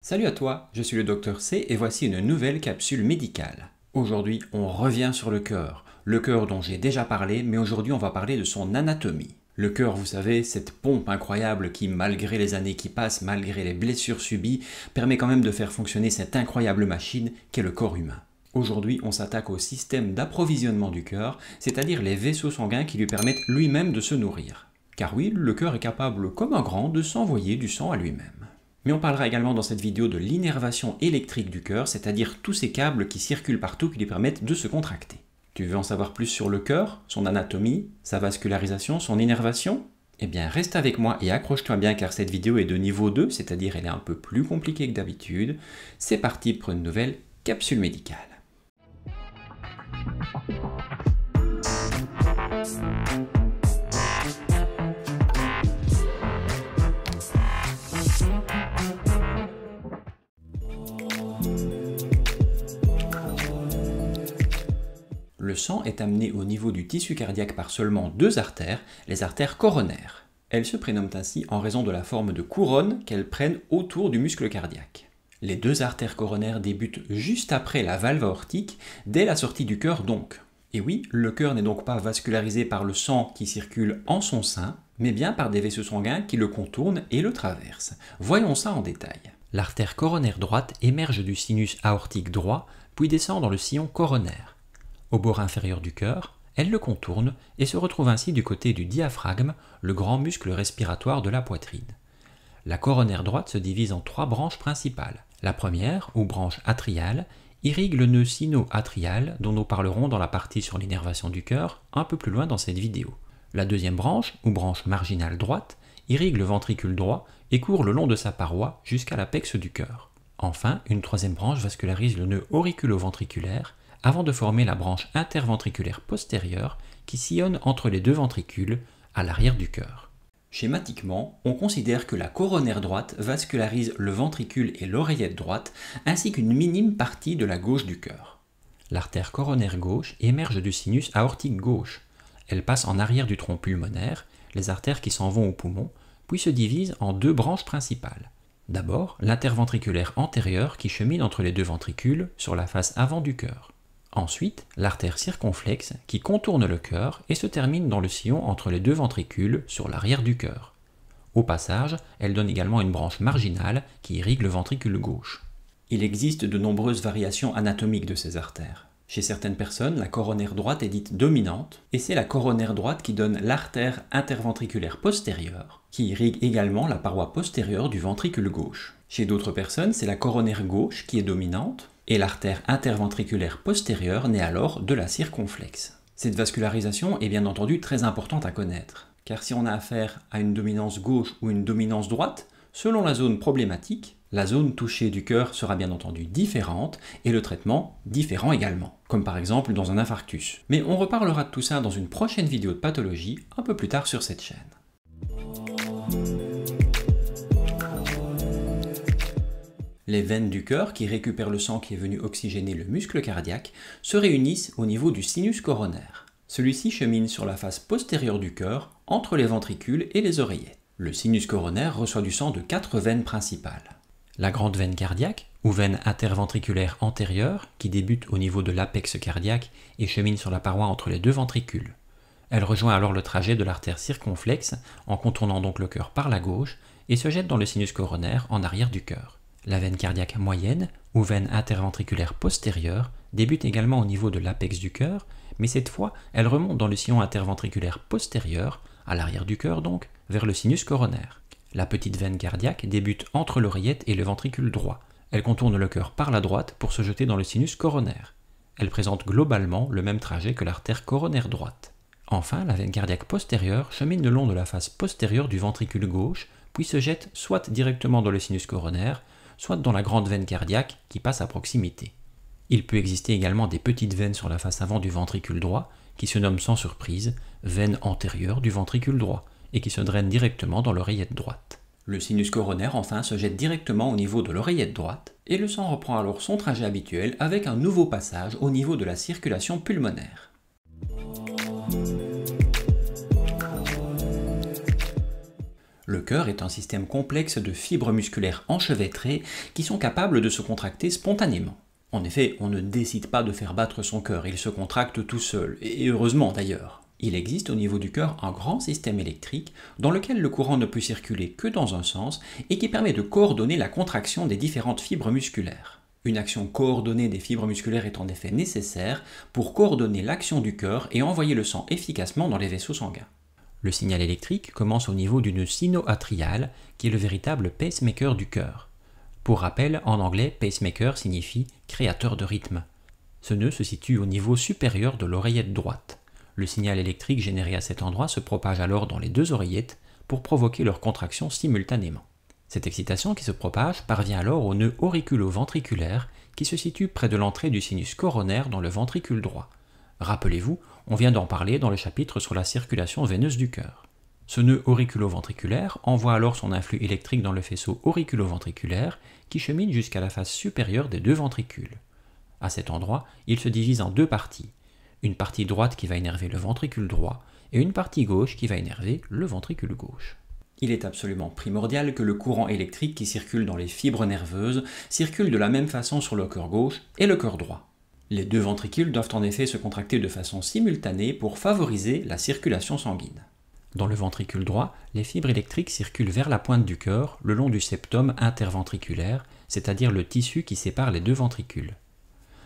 Salut à toi, je suis le Dr C et voici une nouvelle capsule médicale. Aujourd'hui, on revient sur le cœur dont j'ai déjà parlé, mais aujourd'hui on va parler de son anatomie. Le cœur, vous savez, cette pompe incroyable qui, malgré les années qui passent, malgré les blessures subies, permet quand même de faire fonctionner cette incroyable machine qu'est le corps humain. Aujourd'hui, on s'attaque au système d'approvisionnement du cœur, c'est-à-dire les vaisseaux sanguins qui lui permettent lui-même de se nourrir. Car oui, le cœur est capable, comme un grand, de s'envoyer du sang à lui-même. Mais on parlera également dans cette vidéo de l'innervation électrique du cœur, c'est-à-dire tous ces câbles qui circulent partout qui lui permettent de se contracter. Tu veux en savoir plus sur le cœur, son anatomie, sa vascularisation, son innervation? Eh bien reste avec moi et accroche-toi bien car cette vidéo est de niveau 2, c'est-à-dire elle est un peu plus compliquée que d'habitude. C'est parti pour une nouvelle capsule médicale. Le sang est amené au niveau du tissu cardiaque par seulement deux artères, les artères coronaires. Elles se prénomment ainsi en raison de la forme de couronne qu'elles prennent autour du muscle cardiaque. Les deux artères coronaires débutent juste après la valve aortique, dès la sortie du cœur donc. Et oui, le cœur n'est donc pas vascularisé par le sang qui circule en son sein, mais bien par des vaisseaux sanguins qui le contournent et le traversent. Voyons ça en détail. L'artère coronaire droite émerge du sinus aortique droit, puis descend dans le sillon coronaire. Au bord inférieur du cœur, elle le contourne et se retrouve ainsi du côté du diaphragme, le grand muscle respiratoire de la poitrine. La coronaire droite se divise en trois branches principales. La première, ou branche atriale, irrigue le nœud sino-atrial dont nous parlerons dans la partie sur l'innervation du cœur un peu plus loin dans cette vidéo. La deuxième branche, ou branche marginale droite, irrigue le ventricule droit et court le long de sa paroi jusqu'à l'apex du cœur. Enfin, une troisième branche vascularise le nœud auriculo-ventriculaire avant de former la branche interventriculaire postérieure qui sillonne entre les deux ventricules à l'arrière du cœur. Schématiquement, on considère que la coronaire droite vascularise le ventricule et l'oreillette droite ainsi qu'une minime partie de la gauche du cœur. L'artère coronaire gauche émerge du sinus aortique gauche. Elle passe en arrière du tronc pulmonaire, les artères qui s'en vont au poumon, puis se divise en deux branches principales. D'abord, l'interventriculaire antérieure qui chemine entre les deux ventricules sur la face avant du cœur. Ensuite, l'artère circonflexe qui contourne le cœur et se termine dans le sillon entre les deux ventricules sur l'arrière du cœur. Au passage, elle donne également une branche marginale qui irrigue le ventricule gauche. Il existe de nombreuses variations anatomiques de ces artères. Chez certaines personnes, la coronaire droite est dite dominante, et c'est la coronaire droite qui donne l'artère interventriculaire postérieure, qui irrigue également la paroi postérieure du ventricule gauche. Chez d'autres personnes, c'est la coronaire gauche qui est dominante, et l'artère interventriculaire postérieure naît alors de la circonflexe. Cette vascularisation est bien entendu très importante à connaître, car si on a affaire à une dominance gauche ou une dominance droite, selon la zone problématique, la zone touchée du cœur sera bien entendu différente et le traitement différent également, comme par exemple dans un infarctus. Mais on reparlera de tout ça dans une prochaine vidéo de pathologie un peu plus tard sur cette chaîne. Les veines du cœur, qui récupèrent le sang qui est venu oxygéner le muscle cardiaque, se réunissent au niveau du sinus coronaire. Celui-ci chemine sur la face postérieure du cœur, entre les ventricules et les oreillettes. Le sinus coronaire reçoit du sang de 4 veines principales. La grande veine cardiaque, ou veine interventriculaire antérieure, qui débute au niveau de l'apex cardiaque et chemine sur la paroi entre les deux ventricules. Elle rejoint alors le trajet de l'artère circonflexe, en contournant donc le cœur par la gauche, et se jette dans le sinus coronaire en arrière du cœur. La veine cardiaque moyenne, ou veine interventriculaire postérieure, débute également au niveau de l'apex du cœur, mais cette fois, elle remonte dans le sillon interventriculaire postérieur, à l'arrière du cœur donc, vers le sinus coronaire. La petite veine cardiaque débute entre l'oreillette et le ventricule droit. Elle contourne le cœur par la droite pour se jeter dans le sinus coronaire. Elle présente globalement le même trajet que l'artère coronaire droite. Enfin, la veine cardiaque postérieure chemine le long de la face postérieure du ventricule gauche, puis se jette soit directement dans le sinus coronaire, soit dans la grande veine cardiaque qui passe à proximité. Il peut exister également des petites veines sur la face avant du ventricule droit, qui se nomment sans surprise veine antérieure du ventricule droit, et qui se drainent directement dans l'oreillette droite. Le sinus coronaire enfin se jette directement au niveau de l'oreillette droite, et le sang reprend alors son trajet habituel avec un nouveau passage au niveau de la circulation pulmonaire. Le cœur est un système complexe de fibres musculaires enchevêtrées qui sont capables de se contracter spontanément. En effet, on ne décide pas de faire battre son cœur, il se contracte tout seul, et heureusement d'ailleurs. Il existe au niveau du cœur un grand système électrique dans lequel le courant ne peut circuler que dans un sens et qui permet de coordonner la contraction des différentes fibres musculaires. Une action coordonnée des fibres musculaires est en effet nécessaire pour coordonner l'action du cœur et envoyer le sang efficacement dans les vaisseaux sanguins. Le signal électrique commence au niveau d'une sino-atriale, qui est le véritable pacemaker du cœur. Pour rappel, en anglais, pacemaker signifie créateur de rythme. Ce nœud se situe au niveau supérieur de l'oreillette droite. Le signal électrique généré à cet endroit se propage alors dans les deux oreillettes pour provoquer leur contraction simultanément. Cette excitation qui se propage parvient alors au nœud auriculo-ventriculaire qui se situe près de l'entrée du sinus coronaire dans le ventricule droit. Rappelez-vous, on vient d'en parler dans le chapitre sur la circulation veineuse du cœur. Ce nœud auriculo-ventriculaire envoie alors son influx électrique dans le faisceau auriculo-ventriculaire qui chemine jusqu'à la face supérieure des deux ventricules. À cet endroit, il se divise en deux parties. Une partie droite qui va énerver le ventricule droit et une partie gauche qui va énerver le ventricule gauche. Il est absolument primordial que le courant électrique qui circule dans les fibres nerveuses circule de la même façon sur le cœur gauche et le cœur droit. Les deux ventricules doivent en effet se contracter de façon simultanée pour favoriser la circulation sanguine. Dans le ventricule droit, les fibres électriques circulent vers la pointe du cœur, le long du septum interventriculaire, c'est-à-dire le tissu qui sépare les deux ventricules.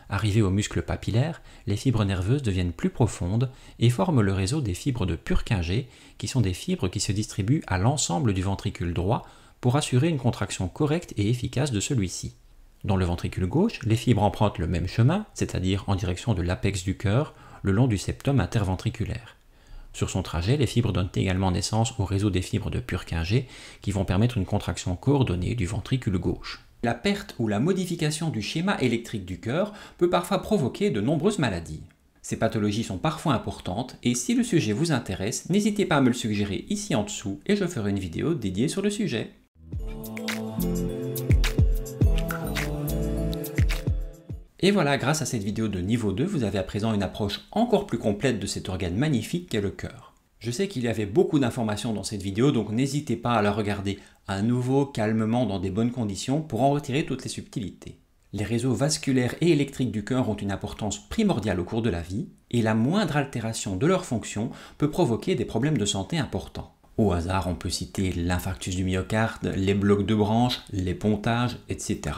Arrivées au muscle papillaire, les fibres nerveuses deviennent plus profondes et forment le réseau des fibres de Purkinje, qui sont des fibres qui se distribuent à l'ensemble du ventricule droit pour assurer une contraction correcte et efficace de celui-ci. Dans le ventricule gauche, les fibres empruntent le même chemin, c'est-à-dire en direction de l'apex du cœur, le long du septum interventriculaire. Sur son trajet, les fibres donnent également naissance au réseau des fibres de Purkinje qui vont permettre une contraction coordonnée du ventricule gauche. La perte ou la modification du schéma électrique du cœur peut parfois provoquer de nombreuses maladies. Ces pathologies sont parfois importantes et si le sujet vous intéresse, n'hésitez pas à me le suggérer ici en dessous et je ferai une vidéo dédiée sur le sujet. Et voilà, grâce à cette vidéo de niveau 2, vous avez à présent une approche encore plus complète de cet organe magnifique qu'est le cœur. Je sais qu'il y avait beaucoup d'informations dans cette vidéo, donc n'hésitez pas à la regarder à nouveau calmement dans des bonnes conditions pour en retirer toutes les subtilités. Les réseaux vasculaires et électriques du cœur ont une importance primordiale au cours de la vie, et la moindre altération de leur fonction peut provoquer des problèmes de santé importants. Au hasard, on peut citer l'infarctus du myocarde, les blocs de branches, les pontages, etc.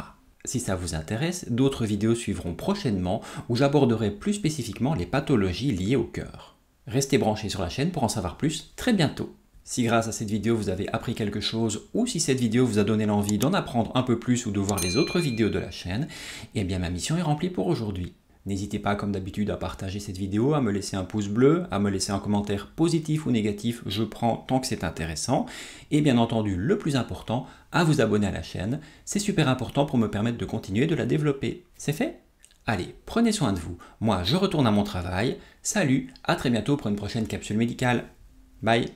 Si ça vous intéresse, d'autres vidéos suivront prochainement où j'aborderai plus spécifiquement les pathologies liées au cœur. Restez branchés sur la chaîne pour en savoir plus très bientôt. Si grâce à cette vidéo vous avez appris quelque chose ou si cette vidéo vous a donné l'envie d'en apprendre un peu plus ou de voir les autres vidéos de la chaîne, eh bien ma mission est remplie pour aujourd'hui. N'hésitez pas comme d'habitude à partager cette vidéo, à me laisser un pouce bleu, à me laisser un commentaire positif ou négatif, je prends tant que c'est intéressant. Et bien entendu, le plus important, à vous abonner à la chaîne, c'est super important pour me permettre de continuer de la développer. C'est fait ? Allez, prenez soin de vous. Moi, je retourne à mon travail. Salut, à très bientôt pour une prochaine capsule médicale. Bye.